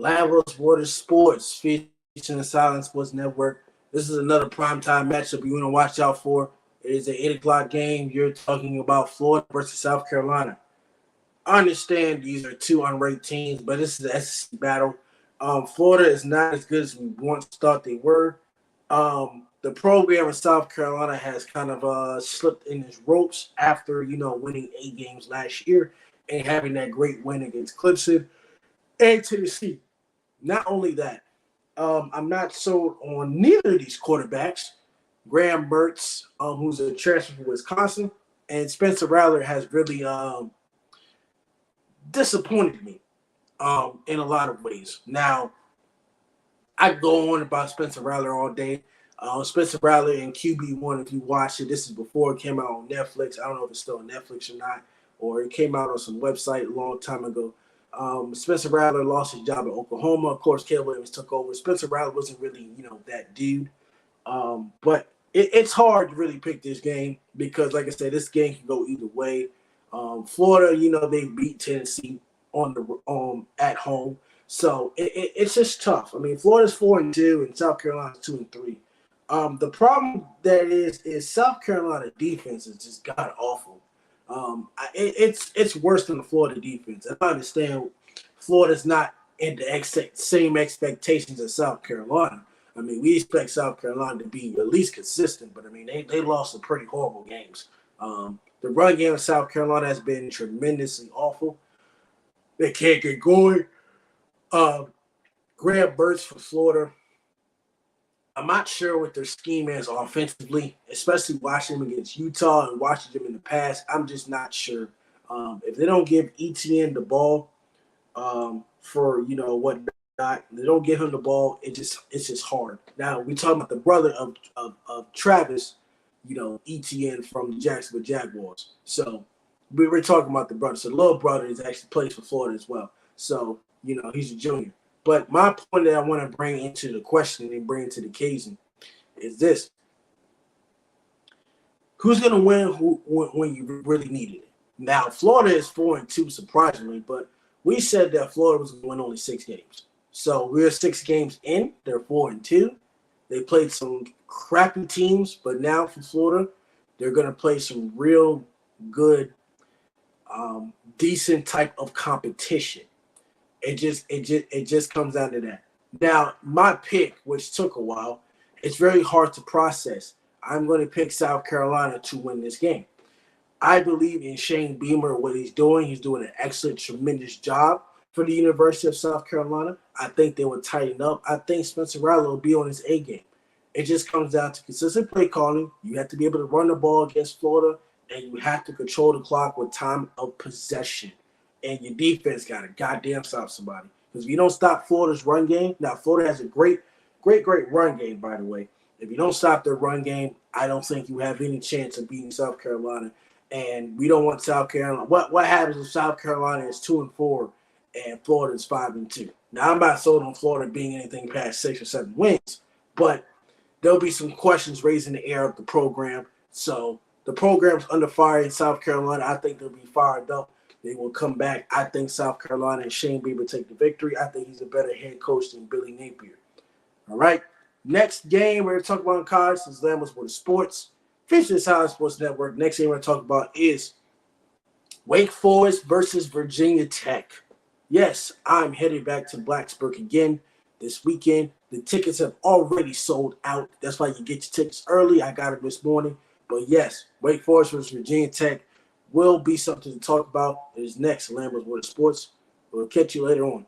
Lambo's Water Sports, featuring the Silent Sports Network. This is another primetime matchup you want to watch out for. It is an 8 o'clock game. You're talking about Florida versus South Carolina. I understand these are two unranked teams, but this is the SEC battle. Florida is not as good as we once thought they were. The program in South Carolina has kind of slipped in its ropes after, winning 8 games last year and having that great win against Clemson and Tennessee. Not only that, I'm not sold on neither of these quarterbacks. Graham Mertz, who's a transfer from Wisconsin, and Spencer Rattler has really disappointed me in a lot of ways. Now, I go on about Spencer Rattler all day. Spencer Rattler in QB1, if you watch it, this is before it came out on Netflix. I don't know if it's still on Netflix or not, or it came out on some website a long time ago. Spencer Rattler lost his job at Oklahoma. Of course, Caleb Williams took over. Spencer Rattler wasn't really, that dude. But it's hard to really pick this game because, like I said, this game can go either way. Florida, they beat Tennessee at home. So it's just tough. I mean, Florida's 4-2 and South Carolina's 2-3. The problem that is South Carolina defense is just god awful. It's worse than the Florida defense. I understand Florida's not in the same expectations as South Carolina. I mean, we expect South Carolina to be at least consistent, but I mean, they lost some pretty horrible games. The run game of South Carolina has been tremendously awful. They can't get going. Graham Mertz for Florida. I'm not sure what their scheme is offensively, especially watching them against Utah and watching them in the past. I'm just not sure. If they don't give ETN the ball for whatnot, they don't give him the ball. It's just hard. Now we talking about the brother of Travis, ETN from the Jacksonville Jaguars. So we're talking about the brother. So the little brother is actually plays for Florida as well. So he's a junior. But my point that I want to bring into the question and bring into the occasion is this. Who's going to win when you really needed it? Now, Florida is 4-2, surprisingly, but we said that Florida was going to win only 6 games. So we're 6 games in. They're 4-2. They played some crappy teams, but now for Florida, they're going to play some real good, decent type of competition. It just comes down to that. Now, my pick, which took a while, it's very hard to process. I'm going to pick South Carolina to win this game. I believe in Shane Beamer, what he's doing. He's doing an excellent, tremendous job for the University of South Carolina. I think they will tighten up. I think Spencer Rattler will be on his A game. It just comes down to consistent play calling. You have to be able to run the ball against Florida, and you have to control the clock with time of possession. And your defense got to goddamn stop somebody. Because if you don't stop Florida's run game, now Florida has a great run game, by the way. If you don't stop their run game, I don't think you have any chance of beating South Carolina. And we don't want South Carolina. What happens if South Carolina is 2-4 and Florida is 5-2? Now, I'm not sold on Florida being anything past 6 or 7 wins, but there'll be some questions raised in the air of the program. So the program's under fire in South Carolina. I think they'll be fired up. They will come back. I think South Carolina and Shane Beamer take the victory. I think he's a better head coach than Billy Napier. All right. Next game we're going to talk about in college is Lambo Water Sports. Featuring the Silent Sports Network. Next game we're going to talk about is Wake Forest versus Virginia Tech. Yes, I'm headed back to Blacksburg again this weekend. The tickets have already sold out. That's why you get your tickets early. I got it this morning. But yes, Wake Forest versus Virginia Tech will be something to talk about. It is next, Lambo Water Sports. We'll catch you later on.